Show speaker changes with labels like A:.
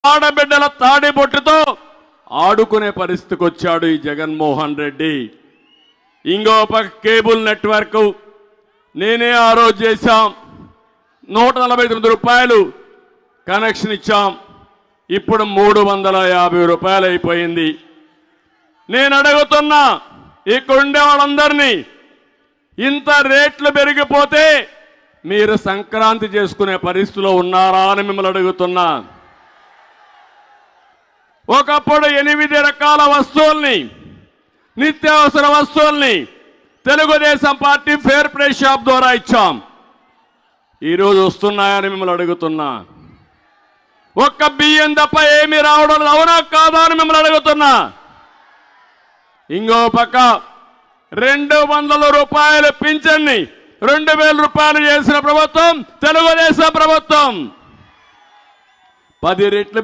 A: ఆడబిడ్డల తాడిబొట్టుతో ఆడుకునే పరిస్థితికి వచ్చాడు ఈ జగన్మోహన్ రెడ్డి. ఇంకో పక్క కేబుల్ నెట్వర్క్ నేనే ఆ రోజు చేశాం. 149 రూపాయలు కనెక్షన్ ఇచ్చాం. ఇప్పుడు 350 రూపాయలు అయిపోయింది. నేను అడుగుతున్నా ఇక్కడ ఉండే వాళ్ళందరినీ, ఇంత రేట్లు పెరిగిపోతే మీరు సంక్రాంతి చేసుకునే పరిస్థితిలో ఉన్నారా అని మిమ్మల్ని అడుగుతున్నా. ఒకప్పుడు 8 రకాల వస్తువుల్ని, నిత్యావసర వస్తువుల్ని Telugu Desam party fair price shop ద్వారా ఇచ్చాం. ఈరోజు వస్తున్నాయని మిమ్మల్ని అడుగుతున్నా. ఒక్క బియ్యం తప్ప ఏమీ రావడం అవునా కాదా అని మిమ్మల్ని అడుగుతున్నా. ఇంకో పక్క 200 రూపాయల పింఛన్ని 2000 రూపాయలు చేసిన ప్రభుత్వం తెలుగుదేశం ప్రభుత్వం. 10 రెట్లు